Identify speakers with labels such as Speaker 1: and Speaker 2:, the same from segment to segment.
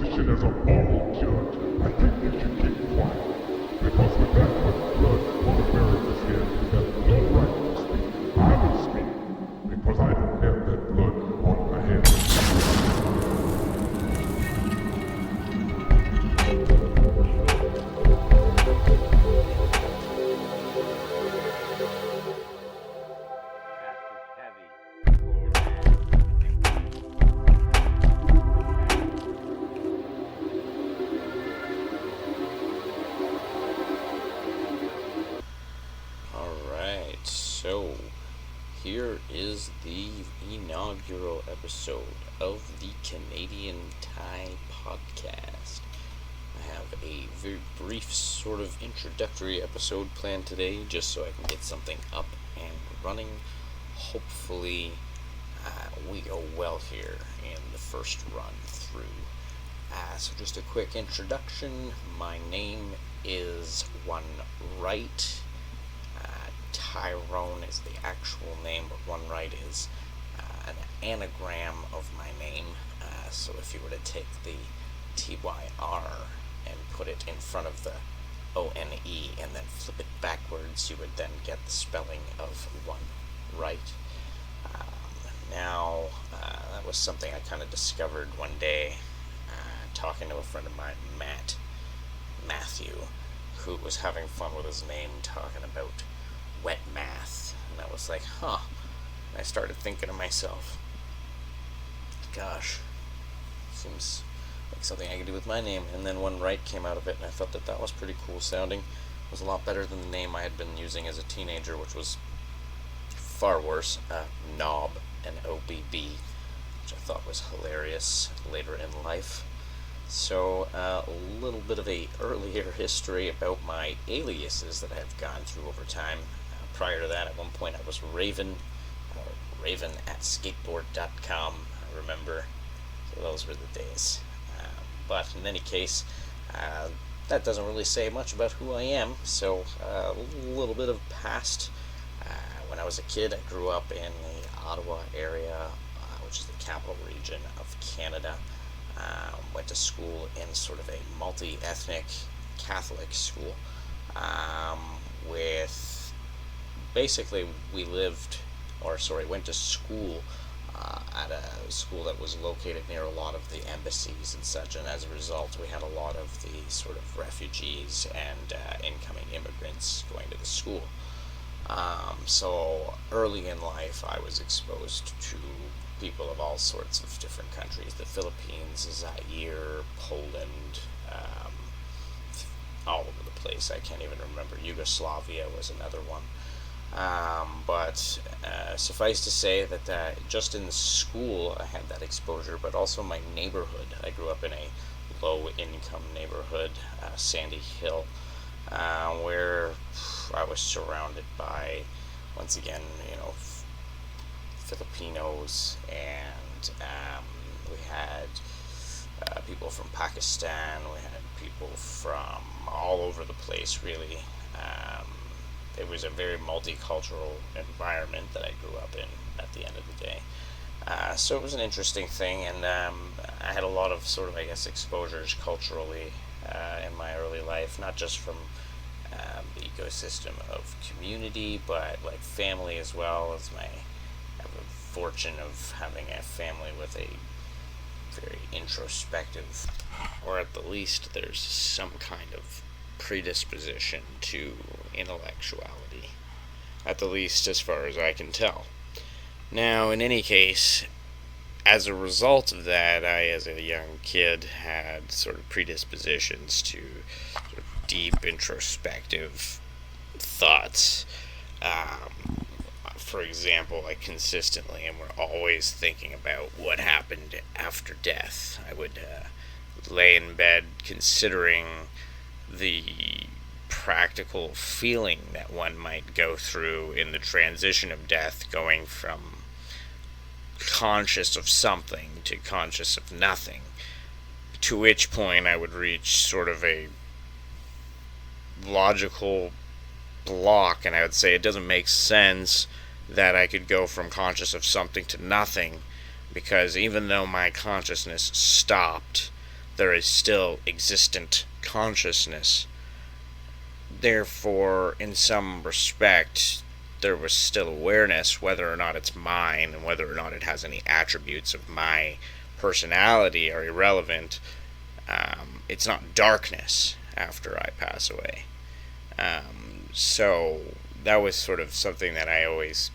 Speaker 1: position as a moral judge, I think you should keep quiet. Because with that much blood on the barrister's head, you have no right to speak. I will speak, because I don't have that blood on my head.
Speaker 2: Alright, so here is the inaugural episode of the Canadian Tie Podcast. I have a very brief sort of introductory episode planned today, just so I can get something up and running. Hopefully, we go well here in the first run through. So just a quick introduction. My name is OneRyt. Tyrone is the actual name, but OneRyt is an anagram of my name. So if you were to take the TYR and put it in front of the ONE and then flip it backwards, you would then get the spelling of OneRyt. That was something I kind of discovered one day talking to a friend of mine, Matthew, who was having fun with his name, talking about wet math, and I was like, and I started thinking to myself, gosh, seems like something I could do with my name. And then OneRyt came out of it, and I thought that was pretty cool sounding. It was a lot better than the name I had been using as a teenager, which was far worse, Knob, N-O-B-B, which I thought was hilarious later in life. So, a little bit of a earlier history about my aliases that I've gone through over time. Prior to that, at one point I was Raven at skateboard.com, I remember. So those were the days. But in any case, that doesn't really say much about who I am. So, a little bit of past. When I was a kid, I grew up in the Ottawa area, which is the capital region of Canada. Went to school in sort of a multi-ethnic Catholic school, with basically went to school at a school that was located near a lot of the embassies and such, and as a result we had a lot of the sort of refugees and incoming immigrants going to the school. So early in life I was exposed to people of all sorts of different countries, the Philippines, Zaire, Poland, all over the place. I can't even remember. Yugoslavia was another one. But suffice to say that just in school I had that exposure, but also my neighborhood. I grew up in a low-income neighborhood, Sandy Hill, where I was surrounded by, once again, Filipinos, and we had people from Pakistan, we had people from all over the place, really. It was a very multicultural environment that I grew up in at the end of the day. So it was an interesting thing, and I had a lot of sort of, exposures culturally in my early life, not just from the ecosystem of community, but like family as well. I have a fortune of having a family with a very introspective, or at the least there's some kind of predisposition to intellectuality, at the least as far as I can tell. Now, in any case, as a result of that, I, as a young kid, had sort of predispositions to sort of deep introspective thoughts. For example, I consistently and were always thinking about what happened after death. I would lay in bed considering the practical feeling that one might go through in the transition of death, going from conscious of something to conscious of nothing, to which point I would reach sort of a logical block, and I would say it doesn't make sense that I could go from conscious of something to nothing, because even though my consciousness stopped, there is still existent consciousness. Therefore, in some respect, there was still awareness, whether or not it's mine and whether or not it has any attributes of my personality are irrelevant. It's not darkness after I pass away. So that was sort of something that I always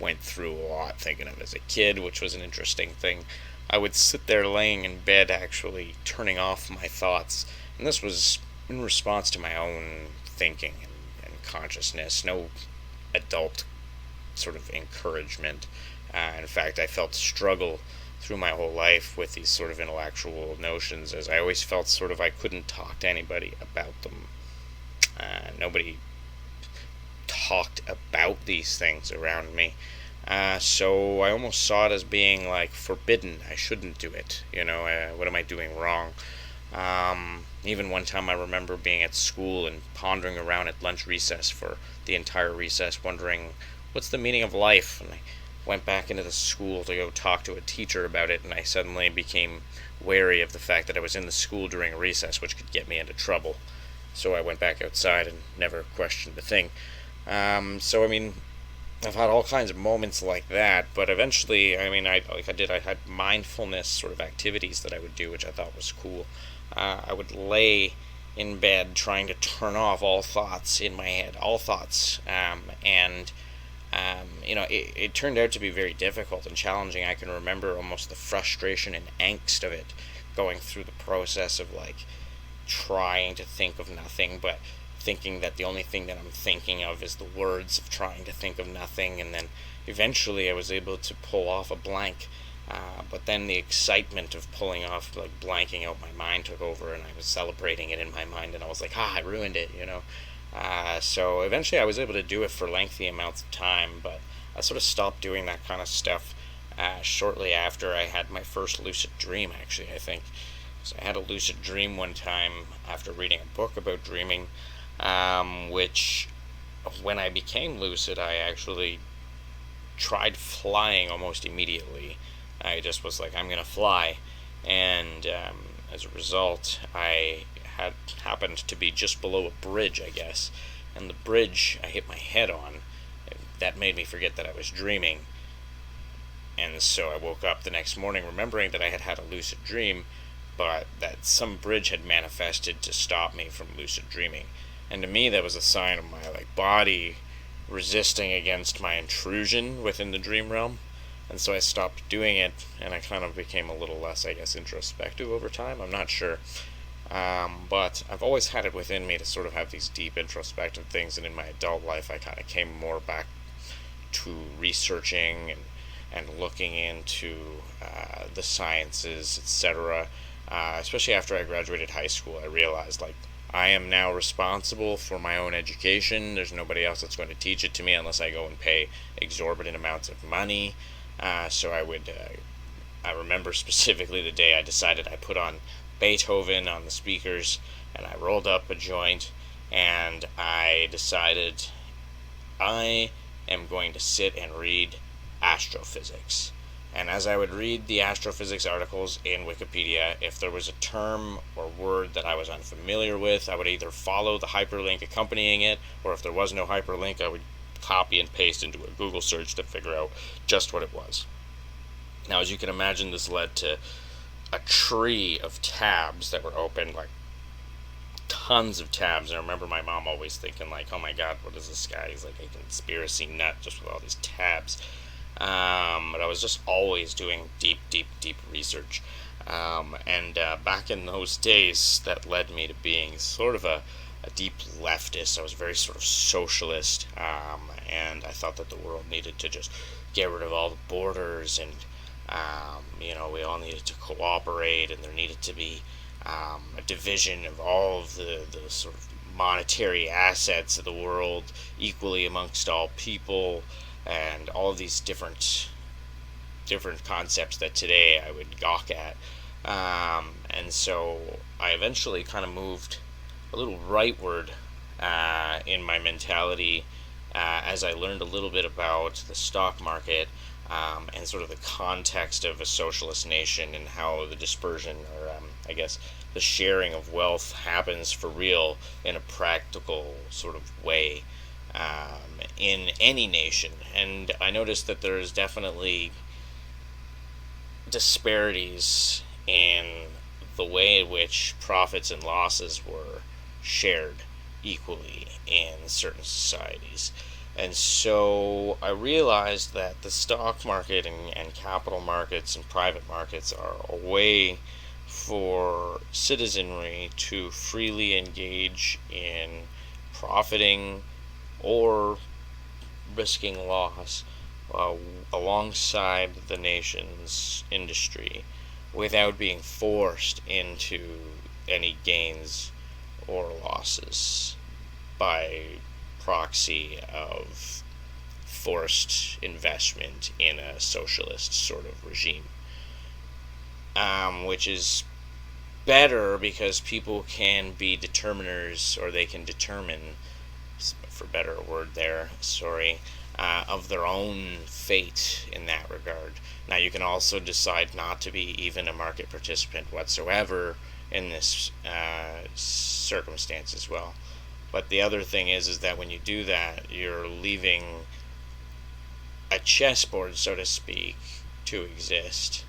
Speaker 2: went through a lot thinking of as a kid, which was an interesting thing. I would sit there laying in bed actually turning off my thoughts, and this was in response to my own thinking and consciousness, no adult sort of encouragement. In fact, I felt struggle through my whole life with these sort of intellectual notions, as I always felt sort of I couldn't talk to anybody about them. Nobody talked about these things around me. So I almost saw it as being like forbidden. I shouldn't do it. What am I doing wrong? Even one time I remember being at school and pondering around at lunch recess for the entire recess, wondering what's the meaning of life. And I went back into the school to go talk to a teacher about it, and I suddenly became wary of the fact that I was in the school during a recess, which could get me into trouble. So I went back outside and never questioned a thing. So I've had all kinds of moments like that, but eventually, I had mindfulness sort of activities that I would do, which I thought was cool. I would lay in bed trying to turn off all thoughts in my head, all thoughts, it turned out to be very difficult and challenging. I can remember almost the frustration and angst of it, going through the process of trying to think of nothing, but thinking that the only thing that I'm thinking of is the words of trying to think of nothing, and then eventually I was able to pull off a blank, but then the excitement of pulling off, blanking out my mind took over, and I was celebrating it in my mind, and I was like, I ruined it, so eventually I was able to do it for lengthy amounts of time, but I sort of stopped doing that kind of stuff shortly after I had my first lucid dream, actually, I think. So I had a lucid dream one time after reading a book about dreaming, which, when I became lucid, I actually tried flying almost immediately. I just was like, I'm going to fly, and as a result, I had happened to be just below a bridge, I guess, and the bridge I hit my head on. That made me forget that I was dreaming, and so I woke up the next morning remembering that I had had a lucid dream, but that some bridge had manifested to stop me from lucid dreaming. And to me, that was a sign of my body resisting against my intrusion within the dream realm. And so I stopped doing it, and I kind of became a little less, I guess, introspective over time. I'm not sure. But I've always had it within me to sort of have these deep introspective things, and in my adult life I kind of came more back to researching and looking into the sciences, etc. Especially after I graduated high school, I realized, I am now responsible for my own education. There's nobody else that's going to teach it to me unless I go and pay exorbitant amounts of money. So I remember specifically the day I decided I put on Beethoven on the speakers, and I rolled up a joint, and I decided I am going to sit and read astrophysics. And as I would read the astrophysics articles in Wikipedia, if there was a term or word that I was unfamiliar with, I would either follow the hyperlink accompanying it, or if there was no hyperlink, I would copy and paste into a Google search to figure out just what it was. Now, as you can imagine, this led to a tree of tabs that were open, tons of tabs. And I remember my mom always thinking, oh my god, what is this guy? He's like a conspiracy nut just with all these tabs. But I was just always doing deep research. And back in those days, that led me to being sort of a deep leftist. I was very sort of socialist, and I thought that the world needed to just get rid of all the borders, and we all needed to cooperate, and there needed to be a division of all of the sort of monetary assets of the world equally amongst all people, and all of these different concepts that today I would gawk at. And so I eventually kind of moved a little rightward in my mentality as I learned a little bit about the stock market. and sort of the context of a socialist nation and how the dispersion, or I guess the sharing of wealth, happens for real in a practical sort of way in any nation. And I noticed that there's definitely disparities in the way in which profits and losses were shared equally in certain societies. And so I realized that the stock market and capital markets and private markets are a way for citizenry to freely engage in profiting or risking loss uh, alongside the nation's industry without being forced into any gains or losses by proxy of forced investment in a socialist sort of regime, which is better because people can be determiners, or they can determine, for better word there, sorry, of their own fate in that regard. Now, you can also decide not to be even a market participant whatsoever in this circumstance as well. But the other thing is that when you do that, you're leaving a chessboard, so to speak, to exist,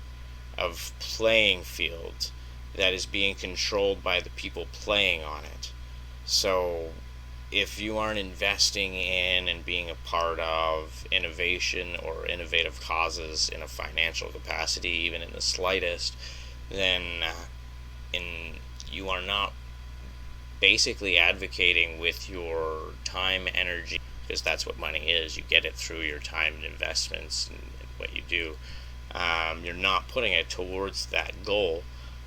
Speaker 2: of playing field that is being controlled by the people playing on it. So if you aren't investing in and being a part of innovation or innovative causes in a financial capacity, even in the slightest, then you are not basically advocating with your time, energy, because that's what money is. You get it through your time and investments and what you do. You're not putting it towards that goal.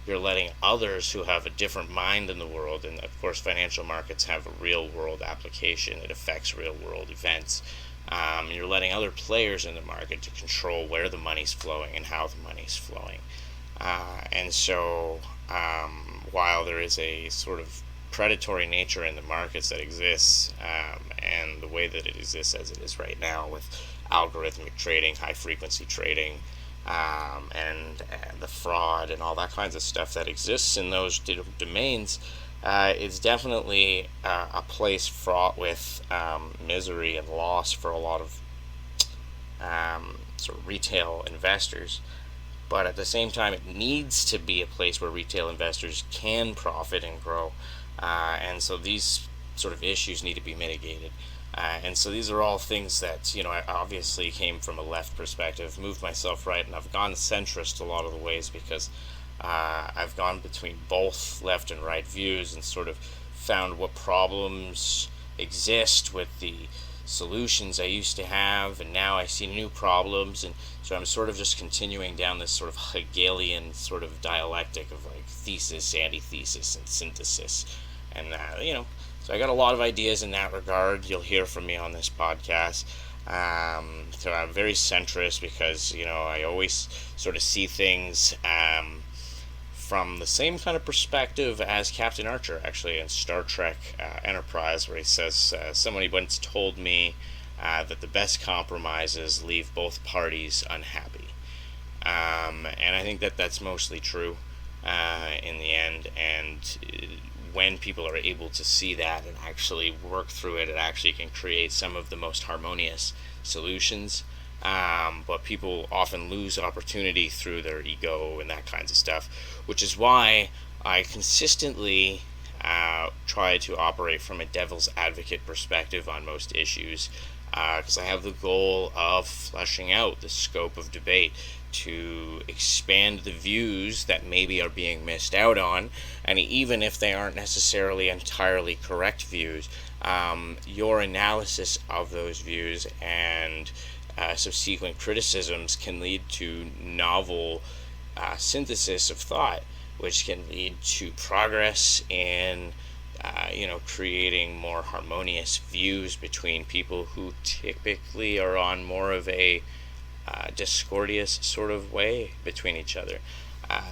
Speaker 2: You're letting others who have a different mind in the world, and of course financial markets have a real world application. It affects real world events. You're letting other players in the market to control where the money's flowing and how the money's flowing. And so while there is a sort of predatory nature in the markets that exists, and the way that it exists as it is right now with algorithmic trading, high frequency trading, and the fraud and all that kinds of stuff that exists in those domains, is definitely a place fraught with misery and loss for a lot of sort of retail investors. But at the same time, it needs to be a place where retail investors can profit and grow. And so these sort of issues need to be mitigated. And so these are all things that, I obviously came from a left perspective, moved myself right, and I've gone centrist a lot of the ways because I've gone between both left and right views and sort of found what problems exist with the solutions I used to have, and now I see new problems, and so I'm sort of just continuing down this sort of Hegelian sort of dialectic of like thesis, antithesis, and synthesis, and so I got a lot of ideas in that regard. You'll hear from me on this podcast. So I'm very centrist because I always sort of see things from the same kind of perspective as Captain Archer, actually, in Star Trek Enterprise, where he says, somebody once told me that the best compromises leave both parties unhappy. And I think that that's mostly true in the end. And when people are able to see that and actually work through it, it actually can create some of the most harmonious solutions. But people often lose opportunity through their ego and that kinds of stuff, which is why I consistently try to operate from a devil's advocate perspective on most issues, because I have the goal of fleshing out the scope of debate to expand the views that maybe are being missed out on, and even if they aren't necessarily entirely correct views, your analysis of those views and subsequent criticisms can lead to novel synthesis of thought, which can lead to progress in creating more harmonious views between people who typically are on more of a discordious sort of way between each other.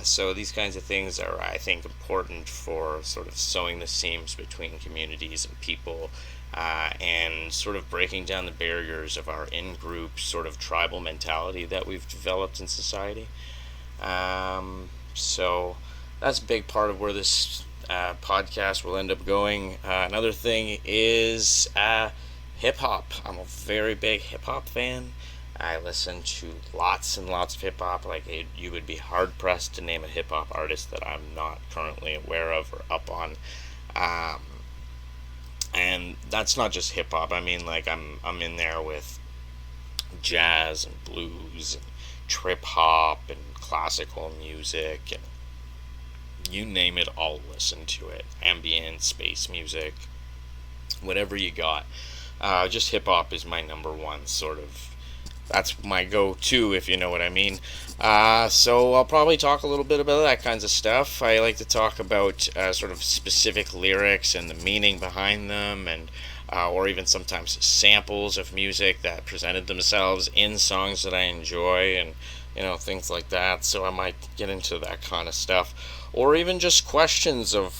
Speaker 2: So these kinds of things are, I think, important for sort of sewing the seams between communities and people, and sort of breaking down the barriers of our in-group sort of tribal mentality that we've developed in society. So that's a big part of where this podcast will end up going. Another thing is hip-hop. I'm a very big hip-hop fan. I listen to lots and lots of hip-hop. You would be hard-pressed to name a hip-hop artist that I'm not currently aware of or up on. And that's not just hip-hop. I mean, I'm in there with jazz and blues and trip-hop and classical music, and you name it, I'll listen to it. Ambient, space music, whatever you got. Just hip-hop is my number one sort of. That's my go-to, if you know what I mean. So I'll probably talk a little bit about that kinds of stuff. I like to talk about sort of specific lyrics and the meaning behind them, and or even sometimes samples of music that presented themselves in songs that I enjoy, and things like that. So I might get into that kind of stuff, or even just questions of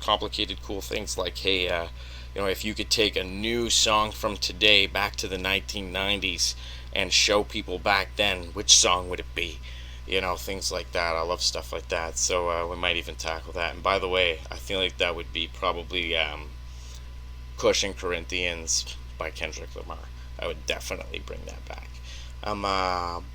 Speaker 2: complicated, cool things like, hey, if you could take a new song from today back to the 1990s and show people back then, which song would it be? Things like that. I love stuff like that. So we might even tackle that. And by the way, I feel like that would be probably Pushing Corinthians by Kendrick Lamar. I would definitely bring that back.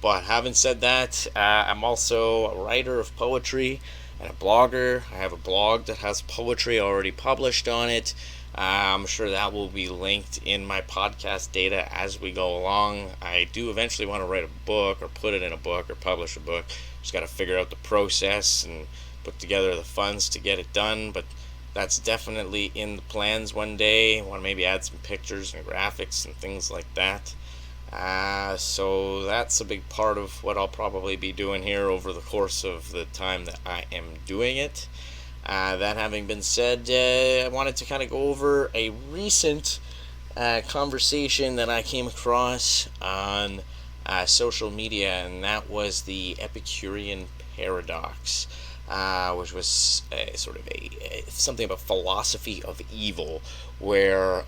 Speaker 2: But having said that, I'm also a writer of poetry and a blogger. I have a blog that has poetry already published on it. I'm sure that will be linked in my podcast data as we go along. I do eventually want to write a book, or put it in a book, or publish a book. Just got to figure out the process and put together the funds to get it done, but that's definitely in the plans one day. I want to maybe add some pictures and graphics and things like that. So that's a big part of what I'll probably be doing here over the course of the time that I am doing it. That having been said, I wanted to kind of go over a recent conversation that I came across on social media, and that was the Epicurean Paradox, which was sort of something about philosophy of evil, where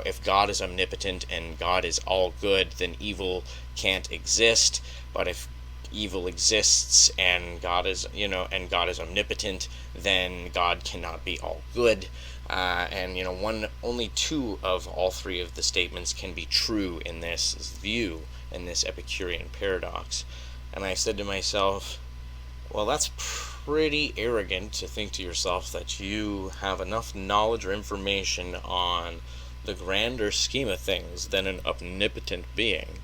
Speaker 2: if God is omnipotent and God is all good, then evil can't exist. But if evil exists and God is omnipotent, then God cannot be all good. Only two of all three of the statements can be true in this view, in this Epicurean paradox. And I said to myself, well, that's pretty arrogant to think to yourself that you have enough knowledge or information on the grander scheme of things than an omnipotent being.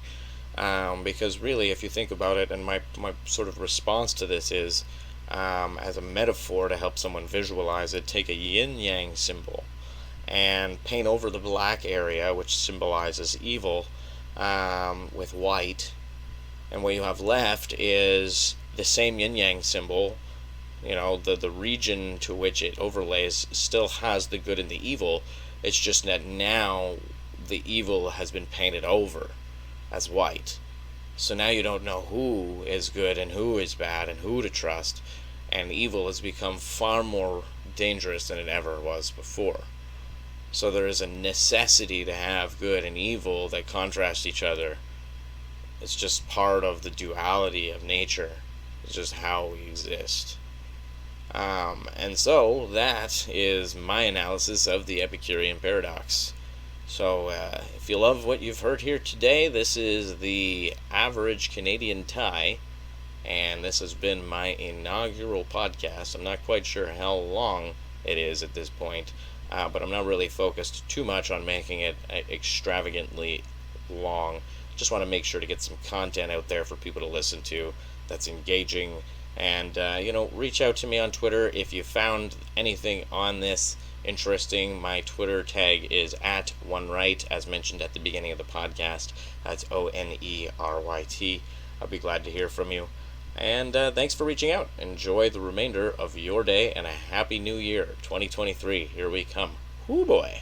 Speaker 2: Because really, if you think about it, and my sort of response to this is, as a metaphor to help someone visualize it, take a yin-yang symbol and paint over the black area, which symbolizes evil, with white, and what you have left is the same yin-yang symbol. The region to which it overlays still has the good and the evil. It's just that now the evil has been painted over as white. So now you don't know who is good and who is bad and who to trust, and evil has become far more dangerous than it ever was before. So there is a necessity to have good and evil that contrast each other. It's just part of the duality of nature. It's just how we exist. And so that is my analysis of the Epicurean Paradox. So if you love what you've heard here today, this is the Average Canadian Tie, and this has been my inaugural podcast. I'm not quite sure how long it is at this point, but I'm not really focused too much on making it extravagantly long. Just want to make sure to get some content out there for people to listen to that's engaging. And reach out to me on Twitter if you found anything on this interesting. My Twitter tag is at OneRyt, as mentioned at the beginning of the podcast. That's ONERYT. I'll be glad to hear from you. And thanks for reaching out. Enjoy the remainder of your day, and a happy new year, 2023. Here we come. Whoo boy.